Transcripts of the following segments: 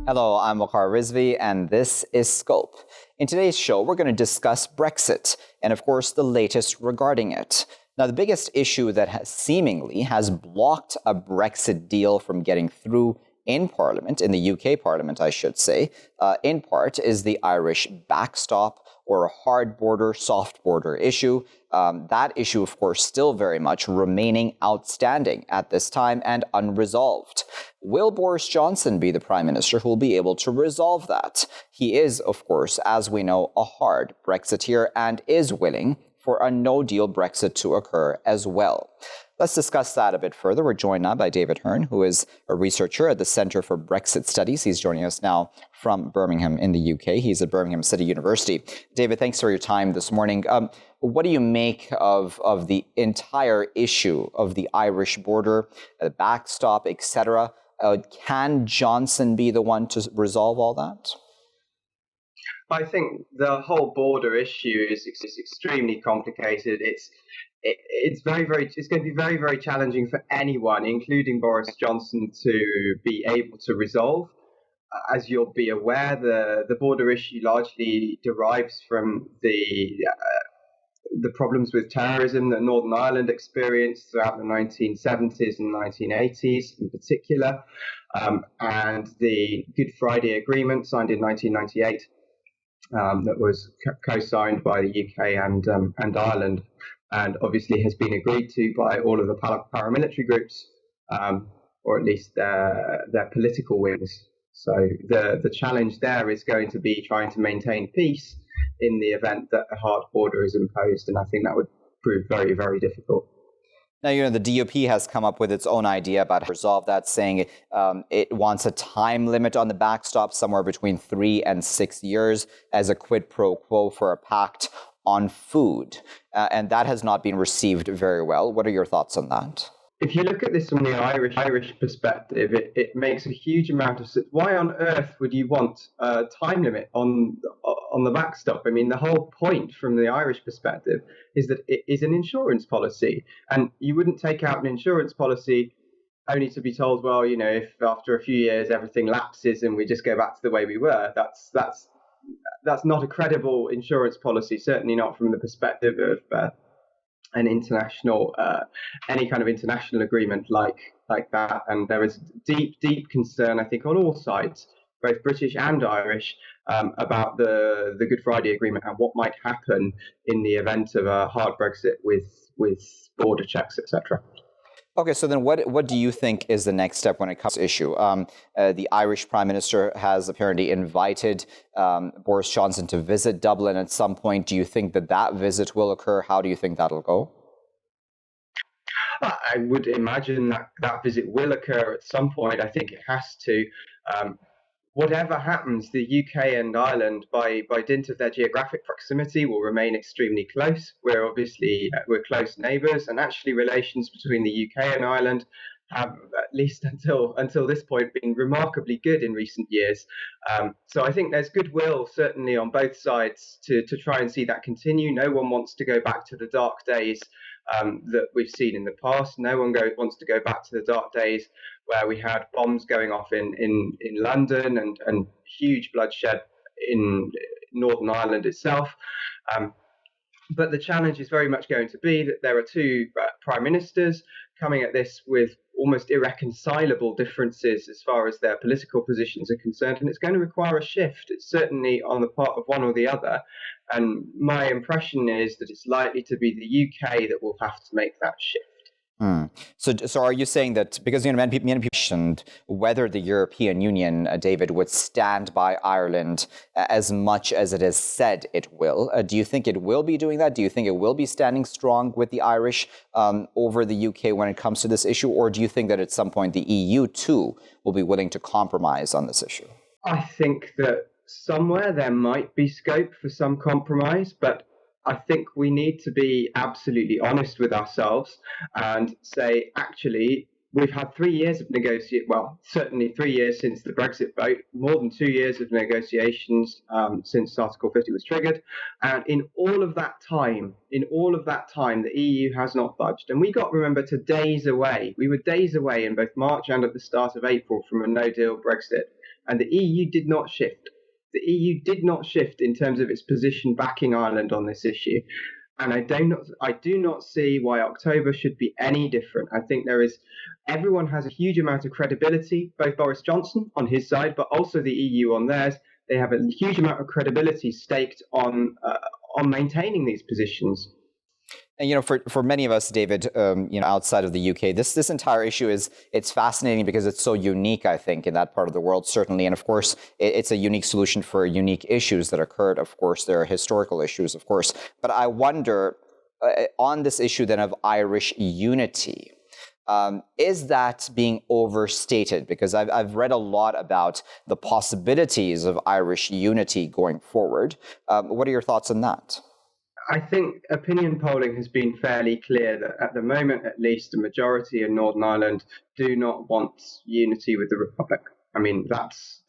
Hello, I'm Waqar Rizvi, and this is Scope. In today's show, we're going to discuss Brexit and, of course, the latest regarding it. Now, the biggest issue that seemingly has blocked a Brexit deal from getting through in Parliament, in the UK Parliament, I should say, in part, is the Irish backstop or a hard border, soft border issue. That issue, of course, still very much remaining outstanding at this time and unresolved. Will Boris Johnson be the Prime Minister who will be able to resolve that? He is, of course, as we know, a hard Brexiteer and is willing for a no-deal Brexit to occur as well. Let's discuss that a bit further. We're joined now by David Hearne, who is a researcher at the Centre for Brexit Studies. He's joining us now from Birmingham in the UK. He's at Birmingham City University. David, thanks for your time this morning. What do you make of the entire issue of the Irish border, the backstop, etc.? Can Johnson be the one to resolve all that? I think the whole border issue is extremely complicated. It's going to be very, very challenging for anyone, including Boris Johnson, to be able to resolve. As you'll be aware, the border issue largely derives from the problems with terrorism that Northern Ireland experienced throughout the 1970s and 1980s in particular, and the Good Friday Agreement signed in 1998 that was co-signed by the UK and Ireland, and obviously has been agreed to by all of the paramilitary groups, or at least their political wings. So the challenge there is going to be trying to maintain peace in the event that a hard border is imposed, and I think that would prove very, very difficult. Now, the DUP has come up with its own idea about how to resolve that, saying it wants a time limit on the backstop, somewhere between 3 and 6 years, as a quid pro quo for a pact on food. And that has not been received very well. What are your thoughts on that? If you look at this from the Irish perspective, it makes a huge amount of sense. Why on earth would you want a time limit on the backstop? I mean, the whole point from the Irish perspective is that it is an insurance policy, and you wouldn't take out an insurance policy only to be told, well, if after a few years everything lapses and we just go back to the way we were. That's not a credible insurance policy, certainly not from the perspective of an international, any kind of international agreement like that. And there is deep concern, I think, on all sides, both British and Irish, about the Good Friday Agreement and what might happen in the event of a hard Brexit with border checks, etc. Okay, so then what do you think is the next step when it comes to this issue? The Irish Prime Minister has apparently invited Boris Johnson to visit Dublin at some point. Do you think that visit will occur? How do you think that'll go? I would imagine that visit will occur at some point. I think it has to. Whatever happens, the UK and Ireland, by dint of their geographic proximity, will remain extremely close. We're close neighbours, and actually relations between the UK and Ireland have, at least until this point, been remarkably good in recent years. So I think there's goodwill, certainly on both sides, to try and see that continue. No one wants to go back to the dark days that we've seen in the past. No one wants to go back to the dark days where we had bombs going off in London and huge bloodshed in Northern Ireland itself. But the challenge is very much going to be that there are two prime ministers coming at this with almost irreconcilable differences as far as their political positions are concerned, and it's going to require a shift. It's certainly on the part of one or the other, and my impression is that it's likely to be the UK that will have to make that shift. So are you saying that, because many people questioned whether the European Union, David, would stand by Ireland as much as it has said it will? Do you think it will be doing that? Do you think it will be standing strong with the Irish over the UK when it comes to this issue? Or do you think that at some point the EU too will be willing to compromise on this issue? I think that somewhere there might be scope for some compromise, but I think we need to be absolutely honest with ourselves and say, actually, we've had 3 years of certainly 3 years since the Brexit vote, more than 2 years of negotiations since Article 50 was triggered. And in all of that time, the EU has not budged. And we remember, to days away. We were days away in both March and at the start of April from a no-deal Brexit. and the EU did not shift. The EU did not shift in terms of its position backing Ireland on this issue. And I do not see why October should be any different. I think everyone has a huge amount of credibility, both Boris Johnson on his side, but also the EU on theirs. They have a huge amount of credibility staked on maintaining these positions. And for many of us, David, outside of the UK, this entire issue it's fascinating because it's so unique, I think, in that part of the world, certainly. And of course, it's a unique solution for unique issues that occurred. Of course, there are historical issues, of course. But I wonder, on this issue then of Irish unity, is that being overstated? Because I've read a lot about the possibilities of Irish unity going forward. What are your thoughts on that? I think opinion polling has been fairly clear that at the moment, at least, the majority in Northern Ireland do not want unity with the Republic. I mean, that's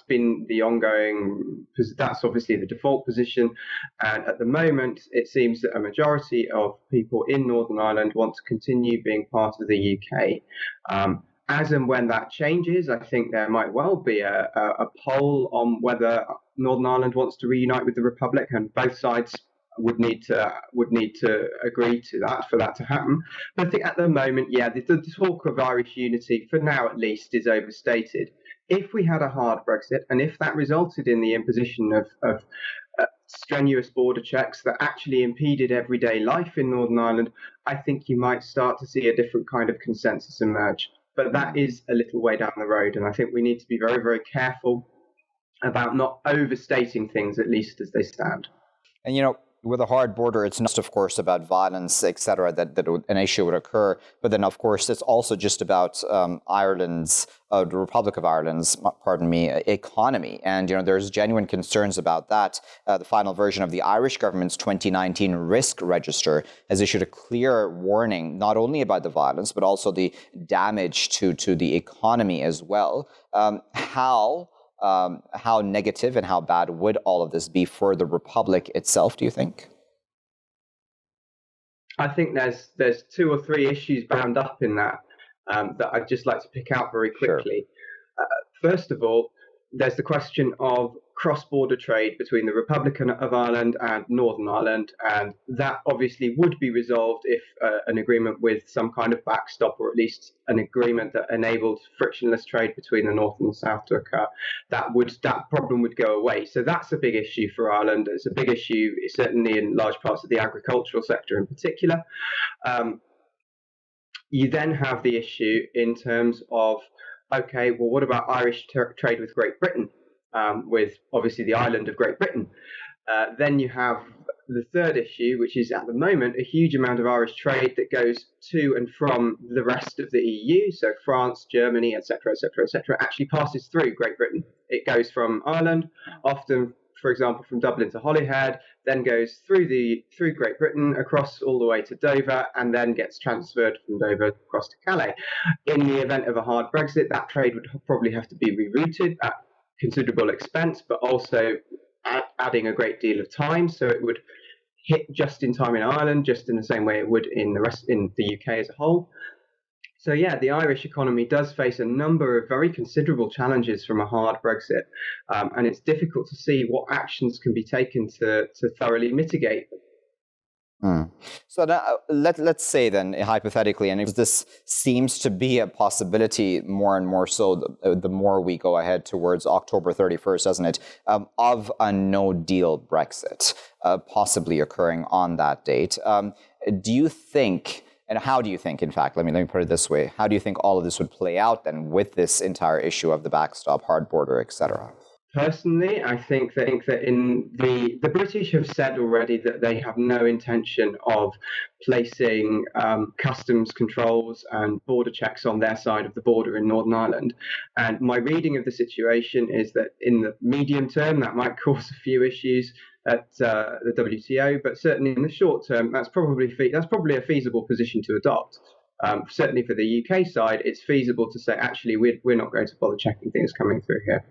been the ongoing, that's obviously the default position. And at the moment, it seems that a majority of people in Northern Ireland want to continue being part of the UK. As and when that changes, I think there might well be a poll on whether Northern Ireland wants to reunite with the Republic, and both sides would need to agree to that for that to happen. But I think at the moment, the talk of Irish unity, for now at least, is overstated. If we had a hard Brexit, and if that resulted in the imposition of strenuous border checks that actually impeded everyday life in Northern Ireland, I think you might start to see a different kind of consensus emerge. But that is a little way down the road, and I think we need to be very, very careful about not overstating things, at least as they stand. And with a hard border, it's not, of course, about violence, etc., that an issue would occur. But then, of course, it's also just about the Republic of Ireland's, economy. And, there's genuine concerns about that. The final version of the Irish government's 2019 risk register has issued a clear warning, not only about the violence, but also the damage to the economy as well. How negative and how bad would all of this be for the Republic itself, do you think? I think there's two or three issues bound up in that that I'd just like to pick out very quickly. Sure. First of all, there's the question of cross-border trade between the Republic of Ireland and Northern Ireland, and that obviously would be resolved if an agreement with some kind of backstop, or at least an agreement that enabled frictionless trade between the North and the South to occur. That problem would go away. So that's a big issue for Ireland. It's a big issue, certainly in large parts of the agricultural sector in particular. You then have the issue in terms of, okay, well, what about Irish trade with Great Britain? With obviously the island of Great Britain. Then you have the third issue, which is at the moment a huge amount of Irish trade that goes to and from the rest of the EU. So France, Germany, etc., actually passes through Great Britain. It goes from Ireland, often, for example, from Dublin to Holyhead, then goes through Great Britain, across all the way to Dover, and then gets transferred from Dover across to Calais. In the event of a hard Brexit, that trade would probably have to be rerouted at considerable expense, but also adding a great deal of time. So it would hit just in time in Ireland, just in the same way it would in the UK as a whole. So the Irish economy does face a number of very considerable challenges from a hard Brexit, and it's difficult to see what actions can be taken to thoroughly mitigate them. So now, let's say then, hypothetically, and this seems to be a possibility more and more so the more we go ahead towards October 31st, doesn't it, of a no-deal Brexit possibly occurring on that date. Do you think, and how do you think, in fact, let me put it this way, how do you think all of this would play out then with this entire issue of the backstop, hard border, etc.? Personally, I think that in the British have said already that they have no intention of placing customs controls and border checks on their side of the border in Northern Ireland. And my reading of the situation is that in the medium term, that might cause a few issues at the WTO, but certainly in the short term, that's probably a feasible position to adopt. Certainly for the UK side, it's feasible to say, actually, we're not going to bother checking things coming through here.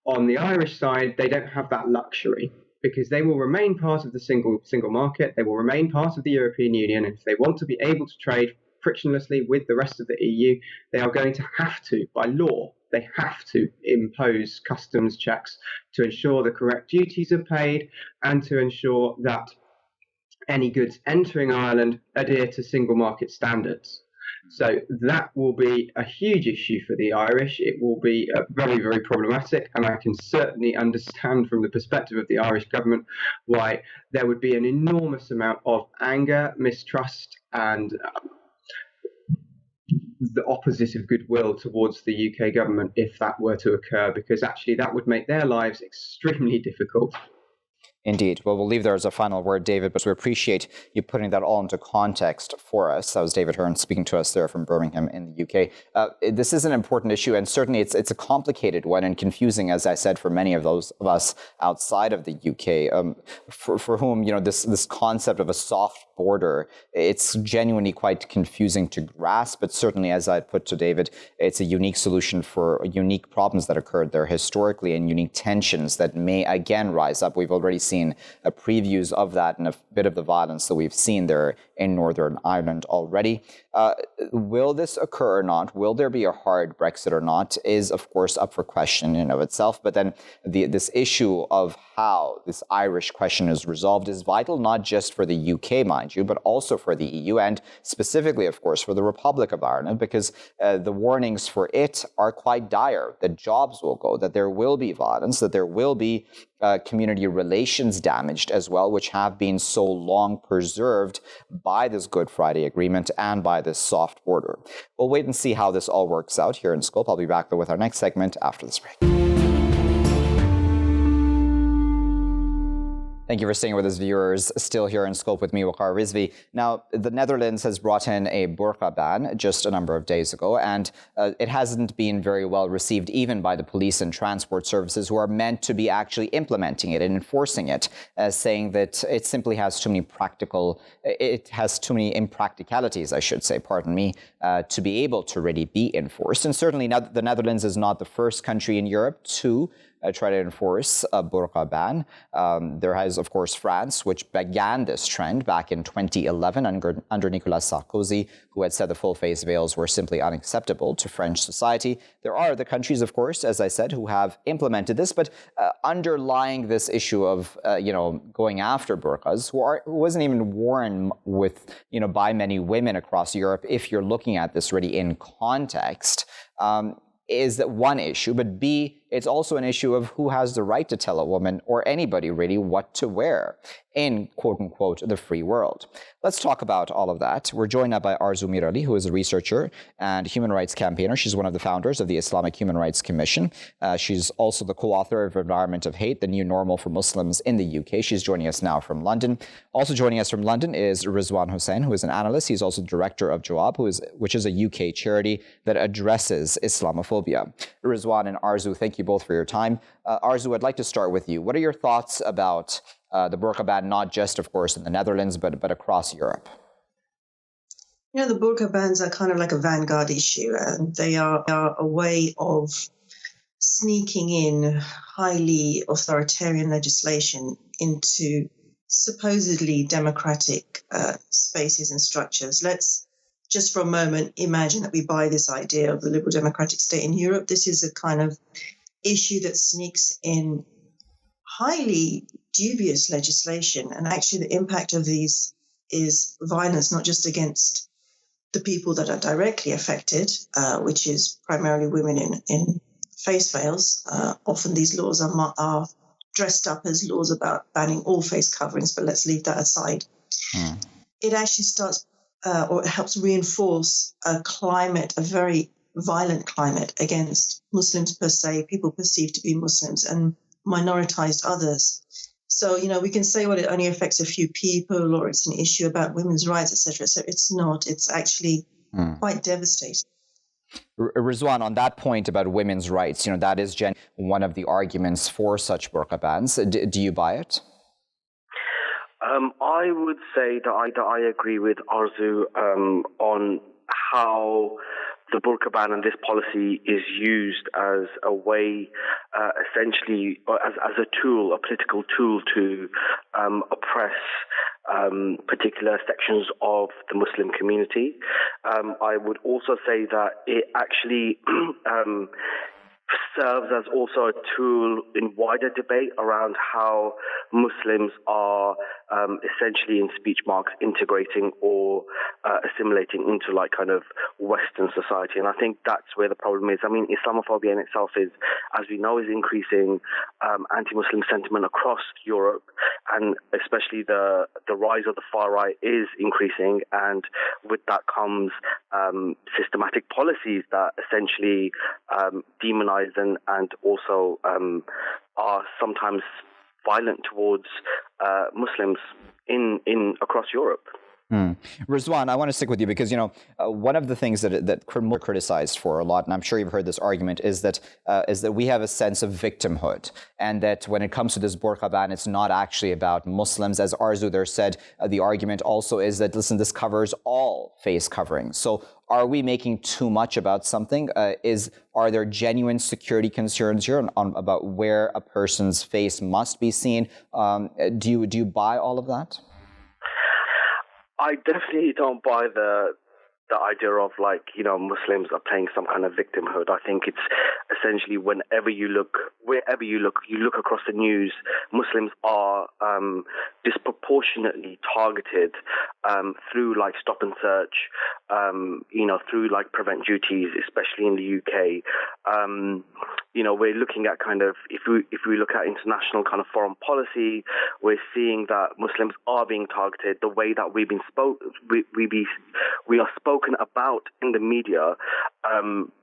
On the Irish side, they don't have that luxury because they will remain part of the single market. They will remain part of the European Union. And if they want to be able to trade frictionlessly with the rest of the EU, they are going to have to, by law, they have to impose customs checks to ensure the correct duties are paid and to ensure that any goods entering Ireland adhere to single market standards. So that will be a huge issue for the Irish. It will be very, very problematic. And I can certainly understand from the perspective of the Irish government why there would be an enormous amount of anger, mistrust, and the opposite of goodwill towards the UK government if that were to occur, because actually that would make their lives extremely difficult. Indeed. Well, we'll leave there as a final word, David, but we appreciate you putting that all into context for us. That was David Hearne speaking to us there from Birmingham in the UK. This is an important issue, and certainly it's a complicated one and confusing, as I said, for many of those of us outside of the UK, for whom, this concept of a soft border, it's genuinely quite confusing to grasp, but certainly, as I put to David, it's a unique solution for unique problems that occurred there historically and unique tensions that may again rise up. We've already seen previews of that and a bit of the violence that we've seen there in Northern Ireland already. Will this occur or not? Will there be a hard Brexit or not is, of course, up for question in and of itself. But then this issue of how this Irish question is resolved is vital, not just for the UK, mind you, but also for the EU and specifically, of course, for the Republic of Ireland, because the warnings for it are quite dire, that jobs will go, that there will be violence, that there will be community relations damaged as well, which have been so long preserved by this Good Friday Agreement and by this soft border. We'll wait and see how this all works out here in Scope. I'll be back though with our next segment after this break. Thank you for staying with us, viewers. Still here in Scope with me, Waqar Rizvi. Now, the Netherlands has brought in a burqa ban just a number of days ago, and it hasn't been very well received even by the police and transport services who are meant to be actually implementing it and enforcing it, saying that it simply has too many impracticalities, I should say, to be able to really be enforced. And certainly now the Netherlands is not the first country in Europe to try to enforce a burqa ban. There has, of course, France, which began this trend back in 2011 under Nicolas Sarkozy, who had said the full-face veils were simply unacceptable to French society. There are other countries, of course, as I said, who have implemented this, but underlying this issue of, going after burqas, who wasn't even worn with, by many women across Europe, if you're looking at this really in context, is that one issue, but B, it's also an issue of who has the right to tell a woman or anybody really what to wear in quote-unquote the free world. Let's talk about all of that. We're joined now by Arzu Merali, who is a researcher and human rights campaigner. She's one of the founders of the Islamic Human Rights Commission. She's also the co-author of Environment of Hate, the New Normal for Muslims in the UK. She's joining us now from London. Also joining us from London is Rizwan Hussain, who is an analyst. He's also director of Jawab, which is a UK charity that addresses Islamophobia. Rizwan and Arzu, thank you both for your time. Arzu, I'd like to start with you. What are your thoughts about the burqa ban, not just, of course, in the Netherlands, but across Europe? The burqa bans are kind of like a vanguard issue, and they are a way of sneaking in highly authoritarian legislation into supposedly democratic spaces and structures. Let's just for a moment imagine that we buy this idea of the liberal democratic state in Europe. This is a kind of issue that sneaks in highly dubious legislation, and actually the impact of these is violence not just against the people that are directly affected, which is primarily women in face veils. Often these laws are dressed up as laws about banning all face coverings, but let's leave that aside. It actually starts or it helps reinforce a very violent climate against Muslims per se, people perceived to be Muslims, and minoritized others. So, we can say, well, it only affects a few people, or it's an issue about women's rights, etc. So it's not. It's actually quite devastating. Rizwan, on that point about women's rights, that is one of the arguments for such burqa bans. Do you buy it? I would say that I agree with Arzu on how the burqa ban and this policy is used as a way, essentially, as a tool, a political tool to oppress particular sections of the Muslim community. I would also say that it actually serves as also a tool in wider debate around how Muslims are essentially, in speech marks, integrating or assimilating into like kind of Western society. And I think that's where the problem is. I mean, Islamophobia in itself is, as we know, is increasing anti-Muslim sentiment across Europe, and especially the rise of the far right is increasing. And with that comes systematic policies that essentially demonize and also are sometimes violent towards Muslims in across Europe. Rizwan, I want to stick with you because, one of the things that criminals are criticized for a lot, and I'm sure you've heard this argument, is that we have a sense of victimhood, and that when it comes to this burqa ban, it's not actually about Muslims. As Arzu there said, the argument also is that, listen, this covers all face coverings. So are we making too much about something? Are there genuine security concerns here about where a person's face must be seen? Do you buy all of that? I definitely don't buy the idea of Muslims are playing some kind of victimhood. I think it's essentially wherever you look, you look across the news, Muslims are disproportionately targeted through stop and search, through prevent duties, especially in the UK. We're looking at if we look at international kind of foreign policy, we're seeing that Muslims are being targeted. The way that we are spoken about in the media,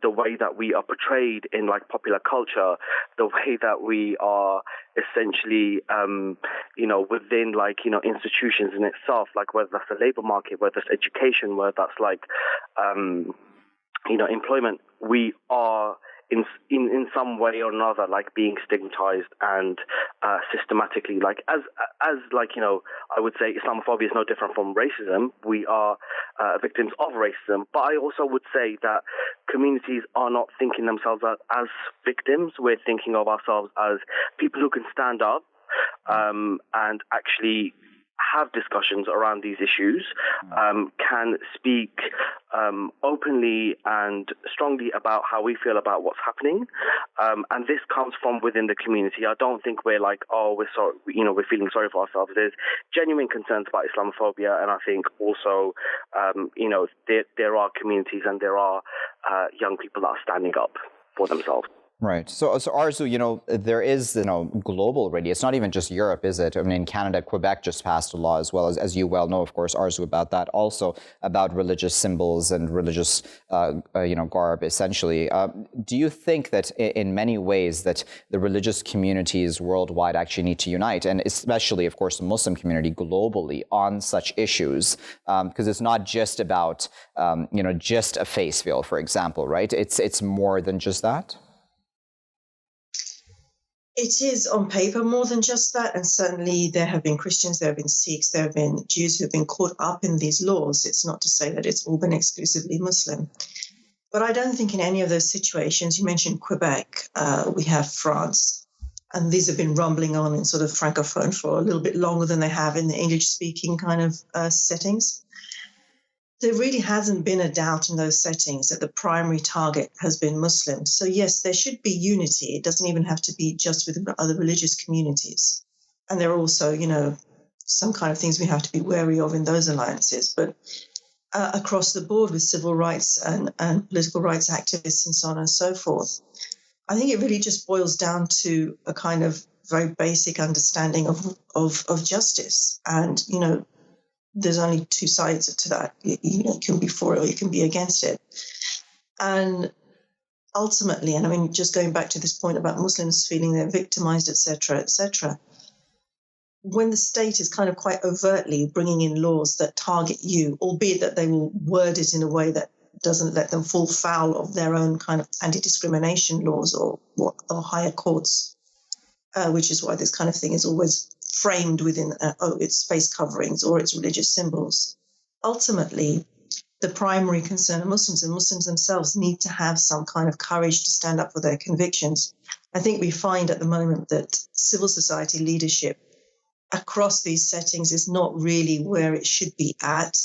the way that we are portrayed in popular culture, the way that we are essentially within institutions in itself, whether that's the labor market, whether that's education, whether that's employment, we are in some way or another being stigmatized and systematically I would say Islamophobia is no different from racism. We are victims of racism, but I also would say that communities are not thinking themselves as victims. We're thinking of ourselves as people who can stand up and actually have discussions around these issues, can speak openly and strongly about how we feel about what's happening, and this comes from within the community. I don't think we're we're sorry, we're feeling sorry for ourselves. There's genuine concerns about Islamophobia, and I think also there are communities and there are young people that are standing up for themselves. Right. So Arzu, there is, global already. It's not even just Europe, is it? I mean, in Canada, Quebec just passed a law as well, as you well know, of course, Arzu, about that, also about religious symbols and religious, garb, essentially. Do you think that in many ways that the religious communities worldwide actually need to unite, and especially, of course, the Muslim community globally on such issues? Because it's not just about, just a face veil, for example, right? It's more than just that. It is on paper more than just that, and certainly there have been Christians, there have been Sikhs, there have been Jews who have been caught up in these laws. It's not to say that it's all been exclusively Muslim. But I don't think in any of those situations, you mentioned Quebec, we have France, and these have been rumbling on in sort of francophone for a little bit longer than they have in the English-speaking kind of settings. There really hasn't been a doubt in those settings that the primary target has been Muslims. So yes, there should be unity. It doesn't even have to be just with other religious communities. And there are also, some kind of things we have to be wary of in those alliances. But across the board with civil rights and political rights activists and so on and so forth, I think it really just boils down to a kind of very basic understanding of justice. And, there's only two sides to that. You can be for it or you can be against it. And ultimately, and I mean, just going back to this point about Muslims feeling they're victimized, et cetera, when the state is kind of quite overtly bringing in laws that target you, albeit that they will word it in a way that doesn't let them fall foul of their own kind of anti-discrimination laws or higher courts, which is why this kind of thing is always framed within, it's face coverings or it's religious symbols. Ultimately, the primary concern of Muslims and Muslims themselves need to have some kind of courage to stand up for their convictions. I think we find at the moment that civil society leadership across these settings is not really where it should be at.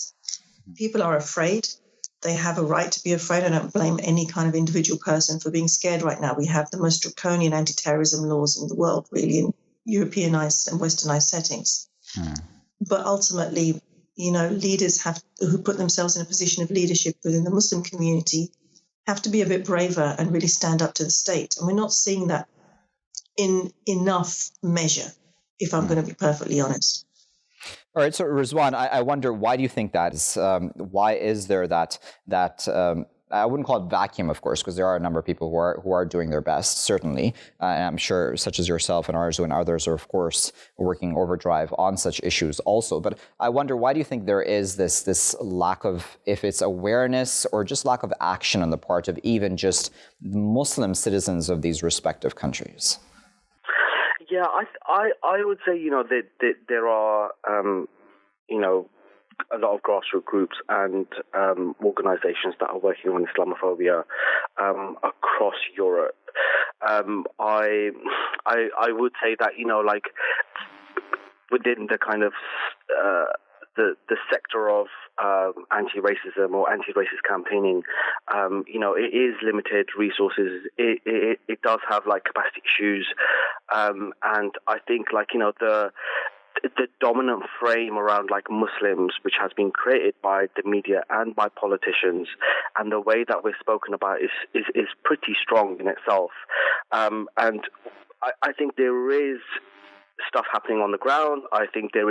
People are afraid. They have a right to be afraid. I don't blame any kind of individual person for being scared right now. We have the most draconian anti-terrorism laws in the world, really, in Europeanized and westernized settings. But ultimately, leaders who put themselves in a position of leadership within the Muslim community have to be a bit braver and really stand up to the state. And we're not seeing that in enough measure, if I'm going to be perfectly honest. All right, so Rizwan, I wonder, why do you think that is? Why is there that I wouldn't call it vacuum, of course, because there are a number of people who are doing their best, certainly, and I'm sure, such as yourself and Arzu and others, are of course working overdrive on such issues also. But I wonder, why do you think there is this lack of, if it's awareness or just lack of action on the part of even just Muslim citizens of these respective countries? Yeah, I would say, that there are, a lot of grassroots groups and organizations that are working on Islamophobia across Europe. I would say that, within the kind of the sector of anti-racism or anti-racist campaigning, it is limited resources. It does have capacity issues, and I think the dominant frame around Muslims, which has been created by the media and by politicians, and the way that we're spoken about is pretty strong in itself. And I think there is stuff happening on the ground. I think there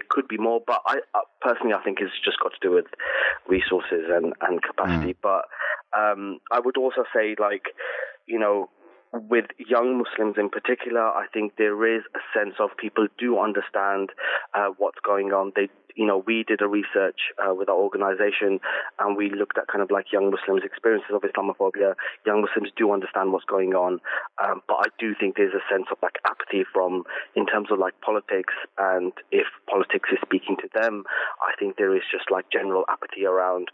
could be more, but I personally think it's just got to do with resources and capacity. But I would also say, with young Muslims in particular, I think there is a sense of people do understand what's going on. We did a research with our organization, and we looked at young Muslims' experiences of Islamophobia. Young Muslims do understand what's going on, but I do think there's a sense of apathy in terms of politics, and if politics is speaking to them, I think there is just general apathy around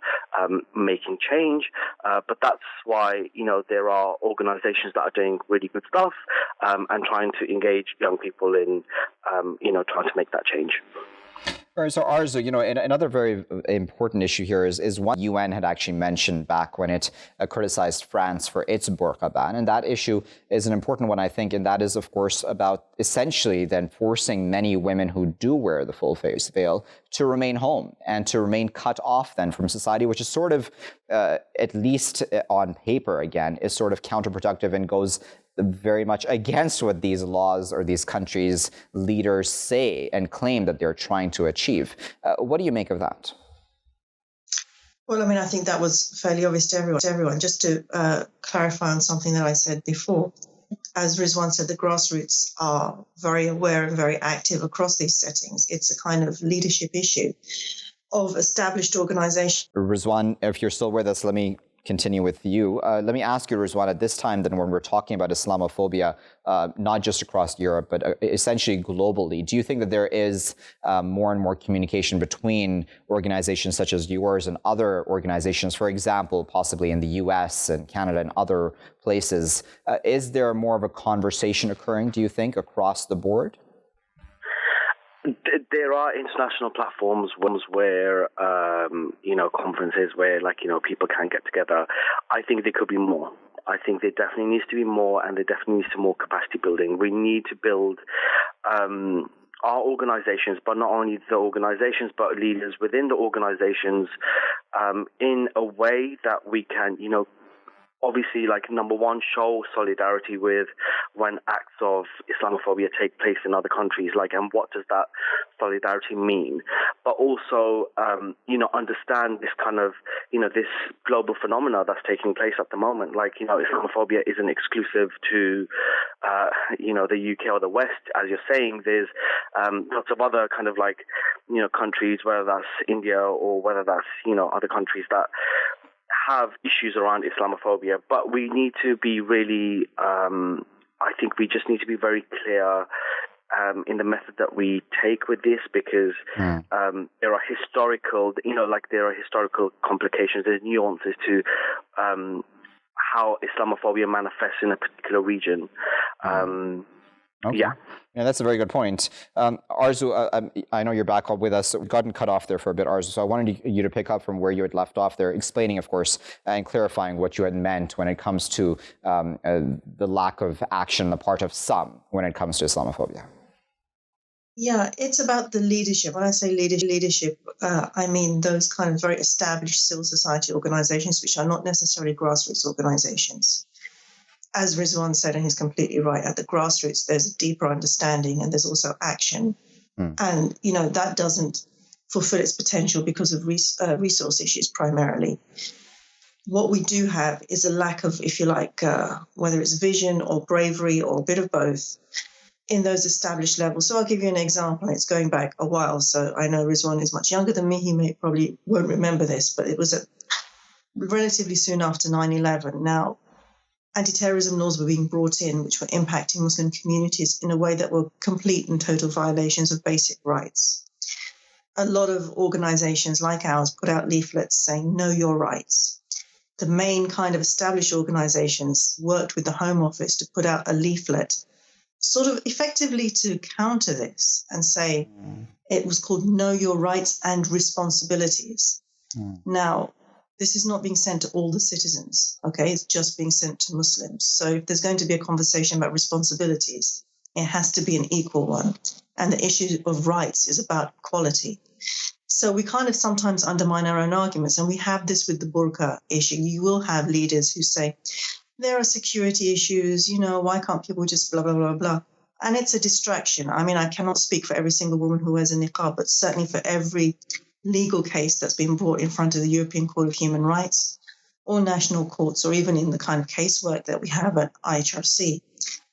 making change. But that's why there are organizations that are doing really good stuff and trying to engage young people in trying to make that change. All right, so Arzu, another very important issue here is one UN had actually mentioned back when it criticized France for its burqa ban. And that issue is an important one, I think, and that is, of course, about essentially then forcing many women who do wear the full face veil to remain home and to remain cut off then from society, which is sort of, at least on paper again, is sort of counterproductive and goes very much against what these laws or these countries' leaders say and claim that they're trying to achieve. What do you make of that? Well, I think that was fairly obvious to everyone. Just to clarify on something that I said before, as Rizwan said, the grassroots are very aware and very active across these settings. It's a kind of leadership issue of established organizations. Rizwan, if you're still with us, let me continue with you. Let me ask you, Rizwan, at this time then when we're talking about Islamophobia, not just across Europe, but essentially globally, do you think that there is more and more communication between organizations such as yours and other organizations, for example, possibly in the US and Canada and other places? Is there more of a conversation occurring, do you think, across the board? There are international platforms, ones where, conferences where, people can get together. I think there could be more. I think there definitely needs to be more, and there definitely needs to be more capacity building. We need to build our organizations, but not only the organizations, but leaders within the organizations in a way that we can, obviously, number one, show solidarity with when acts of Islamophobia take place in other countries, and what does that solidarity mean? But also, understand this kind of, this global phenomena that's taking place at the moment. Islamophobia isn't exclusive to, the UK or the West, as you're saying. There's lots of other kind of countries, whether that's India or whether that's, other countries that have issues around Islamophobia, but we need to be really, I think we just need to be very clear in the method that we take with this, because there are historical, there are historical complications, there's nuances to how Islamophobia manifests in a particular region. Okay. Yeah. Yeah, that's a very good point. Arzu, I know you're back with us. We've gotten cut off there for a bit, Arzu. So I wanted you to pick up from where you had left off there, explaining, of course, and clarifying what you had meant when it comes to the lack of action on the part of some when it comes to Islamophobia. Yeah, it's about the leadership. When I say leadership, I mean those kind of very established civil society organizations, which are not necessarily grassroots organizations. As Rizwan said, and he's completely right, at the grassroots, there's a deeper understanding and there's also action. And, that doesn't fulfill its potential because of resource issues primarily. What we do have is a lack of, if you like, whether it's vision or bravery or a bit of both, in those established levels. So I'll give you an example. It's going back a while, so I know Rizwan is much younger than me. He probably won't remember this, but it was relatively soon after 9/11. Now, anti-terrorism laws were being brought in, which were impacting Muslim communities in a way that were complete and total violations of basic rights. A lot of organizations like ours put out leaflets saying, know your rights. The main kind of established organizations worked with the Home Office to put out a leaflet sort of effectively to counter this and say it was called Know Your Rights and Responsibilities. Now, this is not being sent to all the citizens, okay? It's just being sent to Muslims. So if there's going to be a conversation about responsibilities, it has to be an equal one. And the issue of rights is about equality. So we kind of sometimes undermine our own arguments, and we have this with the burqa issue. You will have leaders who say, there are security issues, why can't people just blah, blah, blah, blah. And it's a distraction. I mean, I cannot speak for every single woman who wears a niqab, but certainly for every legal case that's been brought in front of the European Court of Human Rights or national courts, or even in the kind of casework that we have at IHRC,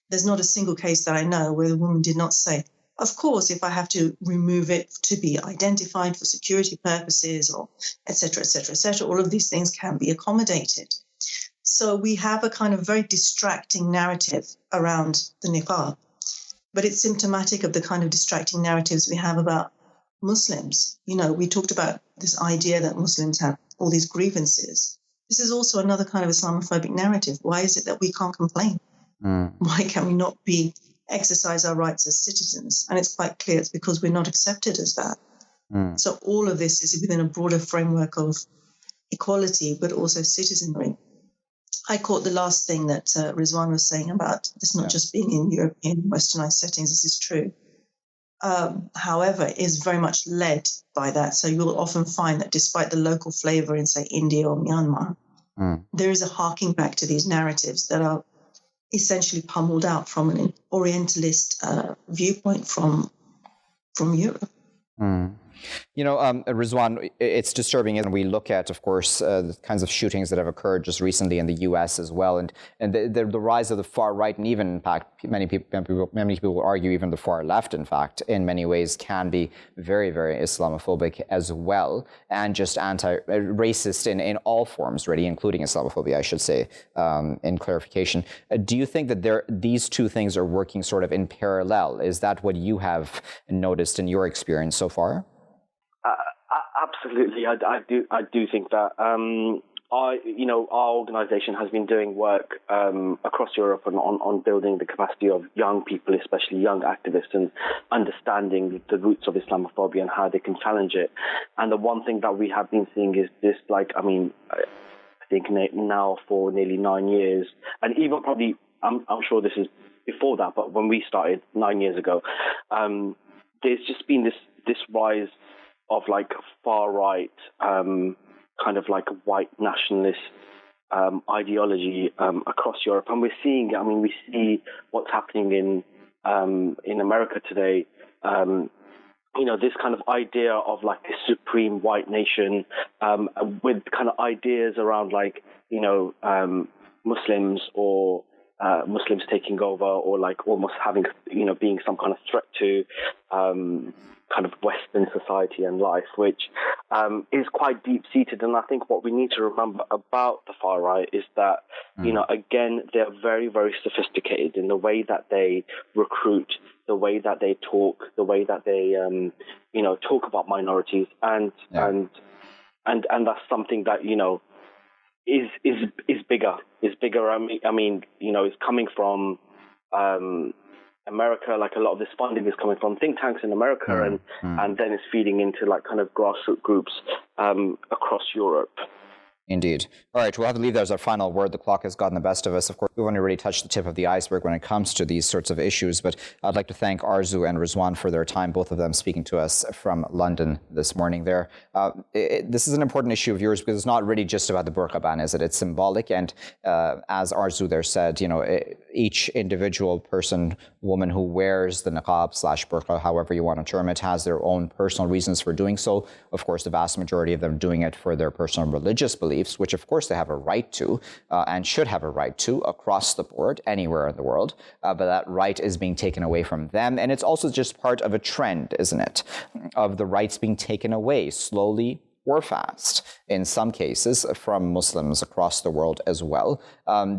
there's not a single case that I know where the woman did not say, of course, if I have to remove it to be identified for security purposes or et cetera, et cetera, et cetera, all of these things can be accommodated. So we have a kind of very distracting narrative around the niqab, but it's symptomatic of the kind of distracting narratives we have about Muslims. We talked about this idea that Muslims have all these grievances. This is also another kind of Islamophobic narrative. Why is it that we can't complain? Why can we not exercise our rights as citizens? And it's quite clear it's because we're not accepted as that. So all of this is within a broader framework of equality, but also citizenry. I caught the last thing that Rizwan was saying about this not just being in European westernized settings. This is true. However, is very much led by that. So you'll often find that despite the local flavor in, say, India or Myanmar, there is a harking back to these narratives that are essentially pummeled out from an Orientalist viewpoint from Europe. Rizwan, it's disturbing, and we look at, of course, the kinds of shootings that have occurred just recently in the U.S. as well, and the rise of the far right, and even, in fact, many people will argue even the far left, in fact, in many ways can be very, very Islamophobic as well, and just anti-racist in all forms, really, including Islamophobia, I should say, in clarification. Do you think that these two things are working sort of in parallel? Is that what you have noticed in your experience so far? Absolutely, I do think that. Our organisation has been doing work across Europe on building the capacity of young people, especially young activists, and understanding the roots of Islamophobia and how they can challenge it. And the one thing that we have been seeing is this, I think now for nearly 9 years, and even probably, I'm sure this is before that, but when we started 9 years ago, there's just been this rise of far right, kind of white nationalist ideology across Europe, and we're seeing. We see what's happening in America today. This kind of idea of this supreme white nation, with kind of ideas around Muslims or Muslims taking over, or almost having being some kind of threat to kind of Western society and life, which is quite deep-seated. And I think what we need to remember about the far right is that, again, they're very, very sophisticated in the way that they recruit, the way that they talk, the way that they, talk about minorities, and that's something that is bigger. It's bigger. It's coming from America, like a lot of this funding is coming from think tanks in America, and then it's feeding into like kind of grassroots groups across Europe. Indeed. All right, we'll have to leave that as our final word. The clock has gotten the best of us. Of course, we've only really touched the tip of the iceberg when it comes to these sorts of issues, but I'd like to thank Arzu and Rizwan for their time, both of them speaking to us from London this morning there. This is an important issue of yours because it's not really just about the burqa ban, is it? It's symbolic, and as Arzu there said, each individual person, woman who wears the niqab/burqa, however you want to term it, has their own personal reasons for doing so. Of course, the vast majority of them doing it for their personal religious beliefs, which of course they have a right to and should have a right to across the board, anywhere in the world. But that right is being taken away from them. And it's also just part of a trend, isn't it, of the rights being taken away slowly or fast, in some cases, from Muslims across the world as well.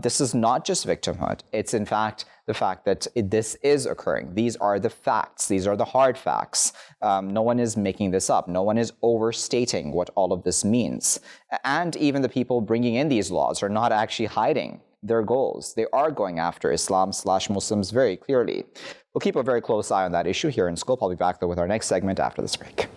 This is not just victimhood. It's in fact the fact that this is occurring. These are the facts. These are the hard facts. No one is making this up. No one is overstating what all of this means. And even the people bringing in these laws are not actually hiding their goals. They are going after Islam/Muslims very clearly. We'll keep a very close eye on that issue here in Scope. I'll be back though with our next segment after this break.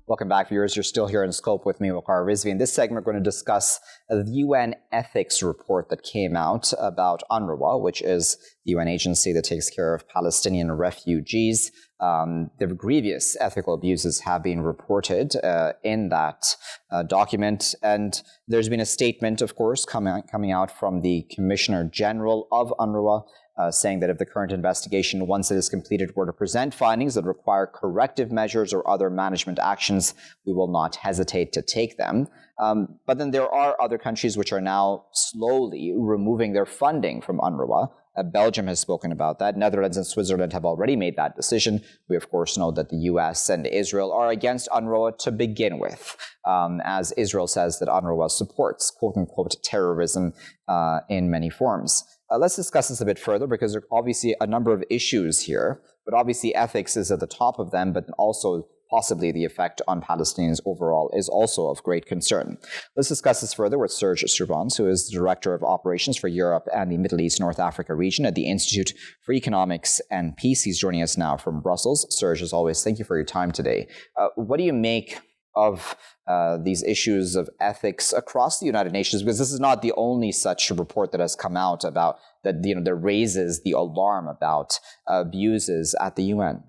Welcome back, viewers. You're still here in Scope with me, Waqar Rizvi. In this segment, we're going to discuss the UN ethics report that came out about UNRWA, which is the UN agency that takes care of Palestinian refugees. The grievous ethical abuses have been reported in that document. And there's been a statement, of course, coming out from the Commissioner General of UNRWA, saying that if the current investigation, once it is completed, were to present findings that require corrective measures or other management actions, we will not hesitate to take them. But then there are other countries which are now slowly removing their funding from UNRWA. Belgium has spoken about that. Netherlands and Switzerland have already made that decision. We, of course, know that the US and Israel are against UNRWA to begin with, as Israel says that UNRWA supports, quote-unquote, terrorism in many forms. Let's discuss this a bit further because there are obviously a number of issues here, but obviously ethics is at the top of them, but also possibly the effect on Palestinians overall is also of great concern. Let's discuss this further with Serge Stroobants, who is the Director of Operations for Europe and the Middle East North Africa region at the Institute for Economics and Peace. He's joining us now from Brussels. Serge, as always, thank you for your time today. What do you make of these issues of ethics across the United Nations? Because this is not the only such report that has come out about that, that raises the alarm about abuses at the UN.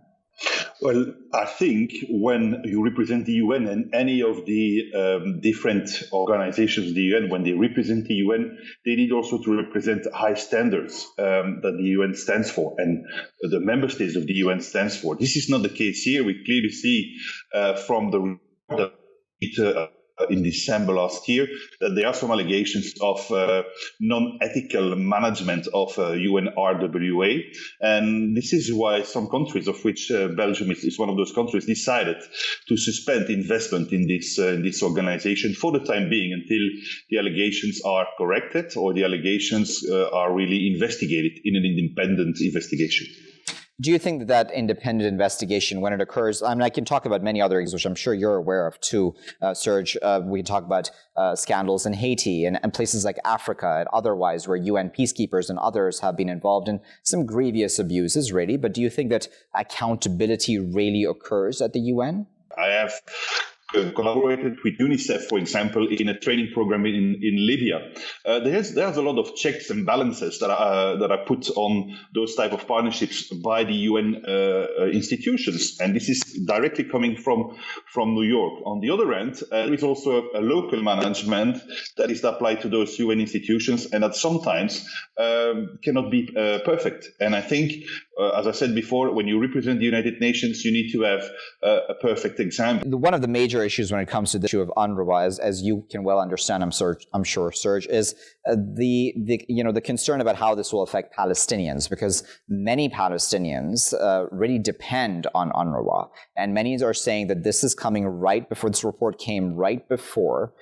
Well, I think when you represent the UN and any of the different organizations of the UN, when they represent the UN, they need also to represent high standards that the UN stands for and the member states of the UN stands for. This is not the case here. We clearly see from the in December last year that there are some allegations of non-ethical management of UNRWA, and this is why some countries, of which Belgium is one of those countries, decided to suspend investment in this organization for the time being until the allegations are corrected or the allegations are really investigated in an independent investigation. Do you think that independent investigation, when it occurs, I mean, I can talk about many other things, which I'm sure you're aware of too, Serge. We can talk about scandals in Haiti and places like Africa and otherwise where UN peacekeepers and others have been involved in some grievous abuses, really. But do you think that accountability really occurs at the UN? I have collaborated with UNICEF, for example, in a training program in Libya. There's a lot of checks and balances that are put on those type of partnerships by the UN institutions, and this is directly coming from New York. On the other end, there is also a local management that is applied to those UN institutions, and that sometimes cannot be perfect. And I think, as I said before, when you represent the United Nations, you need to have a perfect example. One of the major issues when it comes to the issue of UNRWA, as you can well understand, I'm sure, Serge, is the concern about how this will affect Palestinians, because many Palestinians really depend on UNRWA, and many are saying that this is coming right before this report came right before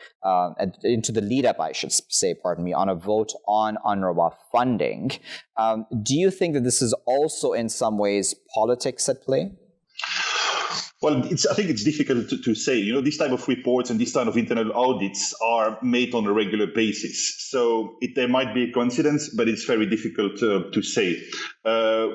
into the lead up, I should say, on a vote on UNRWA funding. Do you think that this is also in some ways politics at play? Well, I think it's difficult to say. These type of reports and these kind of internal audits are made on a regular basis. So there might be a coincidence, but it's very difficult to say.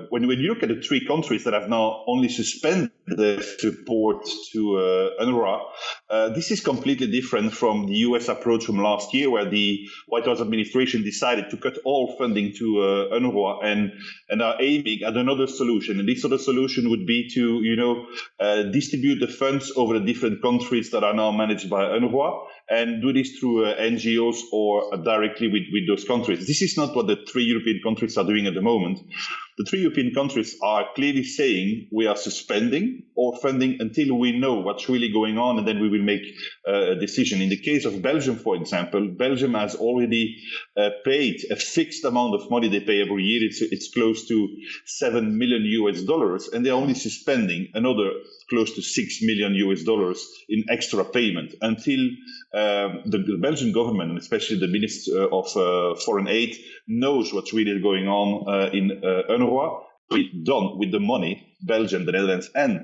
When you look at the three countries that have now only suspended the support to UNRWA, this is completely different from the US approach from last year, where the White House administration decided to cut all funding to UNRWA and are aiming at another solution. And this other solution would be to, distribute the funds over the different countries that are now managed by UNRWA and do this through NGOs or directly with those countries. This is not what the three European countries are doing at the moment. The three European countries are clearly saying we are suspending all funding until we know what's really going on, and then we will make a decision. In the case of Belgium, for example, Belgium has already paid a fixed amount of money they pay every year. It's close to $7 million US, and they're only suspending another close to $6 million US in extra payment until the Belgian government, and especially the Minister of Foreign Aid, knows what's really going on in UNRWA. Done with the money Belgium, the Netherlands, and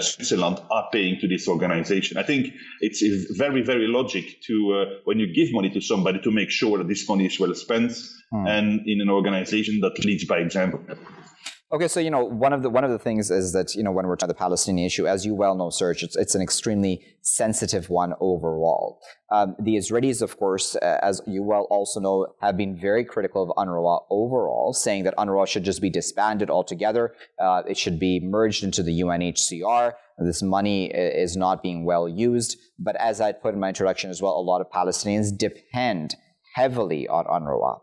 Switzerland are paying to this organization. I think it's very, very logic to when you give money to somebody to make sure that this money is well spent and in an organization that leads by example. Okay, so one of the things is that when we're talking about the Palestinian issue, as you well know, Serge, it's an extremely sensitive one overall. The Israelis, of course, as you well also know, have been very critical of UNRWA overall, saying that UNRWA should just be disbanded altogether. It should be merged into the UNHCR. This money is not being well used. But as I put in my introduction as well, a lot of Palestinians depend heavily on UNRWA.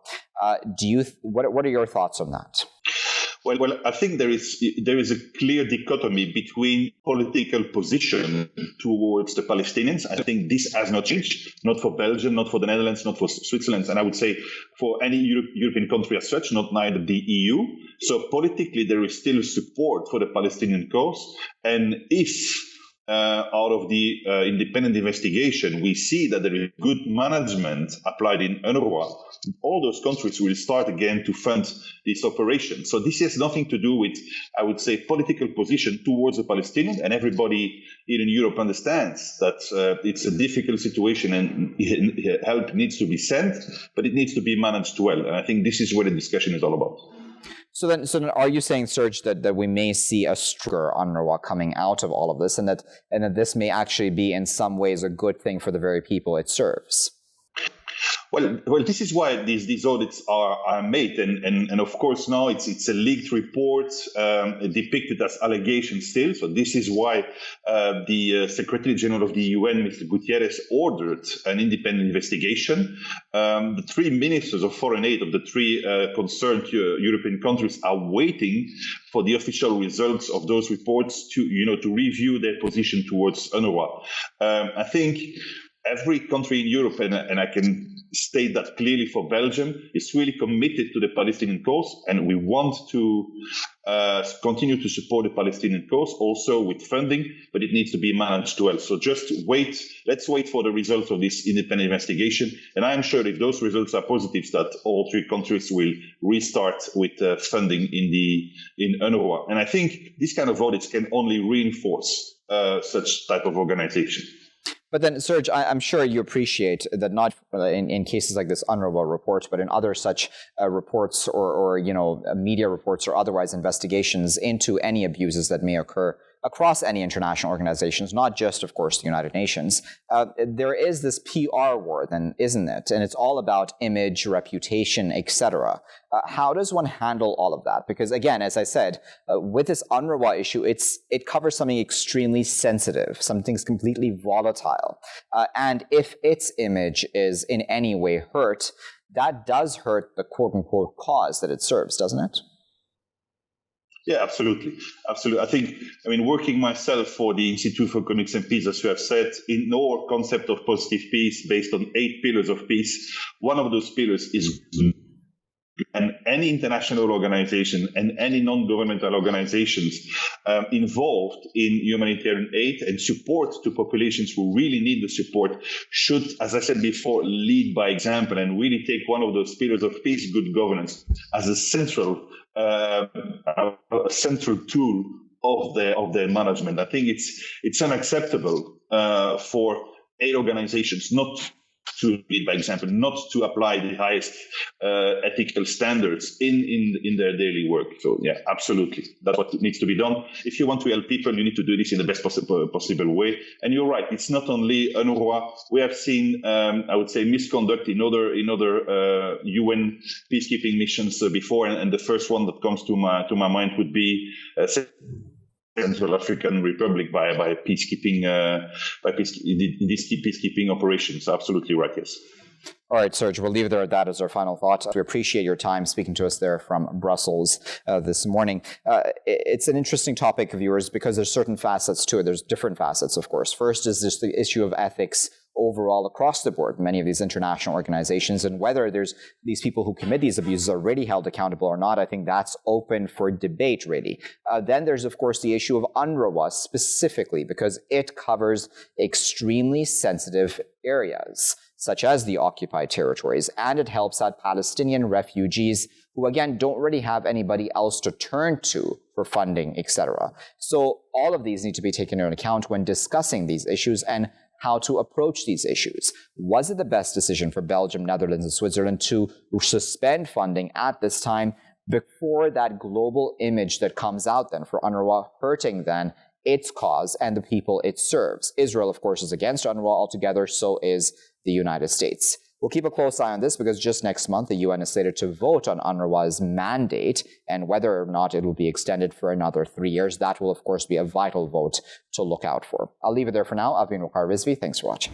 What are your thoughts on that? Well, I think there is a clear dichotomy between political position towards the Palestinians. I think this has not changed, not for Belgium, not for the Netherlands, not for Switzerland, and I would say for any European country as such, not neither the EU. So politically, there is still support for the Palestinian cause. And if out of the independent investigation, we see that there is good management applied in UNRWA, all those countries will start again to fund this operation. So this has nothing to do with, I would say, political position towards the Palestinians, and everybody here in Europe understands that it's a difficult situation and help needs to be sent, but it needs to be managed well. And I think this is what the discussion is all about. So then, are you saying, Serge, that we may see a stronger UNRWA coming out of all of this, and that this may actually be in some ways a good thing for the very people it serves? Well, this is why these audits are made, and of course now it's a leaked report depicted as allegations still. So this is why the Secretary General of the UN, Mr. Guterres, ordered an independent investigation. The three ministers of foreign aid of the three concerned European countries are waiting for the official results of those reports to review their position towards UNRWA. I think every country in Europe, and I can state that clearly for Belgium, is really committed to the Palestinian cause, and we want to continue to support the Palestinian cause also with funding, but it needs to be managed well. So just let's wait for the results of this independent investigation, and I am sure if those results are positive, that all three countries will restart with funding in UNRWA. And I think this kind of audits can only reinforce such type of organization. But then, Serge, I'm sure you appreciate that not in cases like this UNRWA report, but in other such reports or media reports or otherwise investigations into any abuses that may occur across any international organizations, not just, of course, the United Nations. There is this PR war, then, isn't it? And it's all about image, reputation, etc. How does one handle all of that? Because again, as I said, with this UNRWA issue, it covers something extremely sensitive, something's completely volatile. And if its image is in any way hurt, that does hurt the quote-unquote cause that it serves, doesn't it? Yeah, absolutely. Absolutely. Working myself for the Institute for Economics and Peace, as you have said, in our concept of positive peace based on 8 pillars of peace, one of those pillars is and any international organization and any non-governmental organizations involved in humanitarian aid and support to populations who really need the support should, as I said before, lead by example and really take one of those pillars of peace, good governance, as a central tool of their management. I think it's unacceptable for aid organizations not to lead by example, not to apply the highest ethical standards in their daily work. So yeah, absolutely, that's what needs to be done. If you want to help people, you need to do this in the best possible way. And you're right, it's not only UNRWA. We have seen, I would say, misconduct in other UN peacekeeping missions before, and the first one that comes to my mind would be Central African Republic by peacekeeping in these peacekeeping operations. Absolutely right. Yes. All right, Serge, we'll leave it there at that as our final thought. We appreciate your time speaking to us there from Brussels this morning. It's an interesting topic, viewers, because there's certain facets to it. There's different facets, of course. First is just the issue of ethics overall across the board, many of these international organizations, and whether there's these people who commit these abuses are really held accountable or not. I think that's open for debate, really. Then there's, of course, the issue of UNRWA specifically, because it covers extremely sensitive areas, such as the occupied territories, and it helps out Palestinian refugees who, again, don't really have anybody else to turn to for funding, etc. So all of these need to be taken into account when discussing these issues and how to approach these issues. Was it the best decision for Belgium, Netherlands, and Switzerland to suspend funding at this time before that global image that comes out then for UNRWA hurting then its cause and the people it serves? Israel, of course, is against UNRWA altogether, so is the United States. We'll keep a close eye on this because just next month, the UN is slated to vote on UNRWA's mandate and whether or not it will be extended for another 3 years. That will, of course, be a vital vote to look out for. I'll leave it there for now. I've been Waqar Rizvi. Thanks for watching.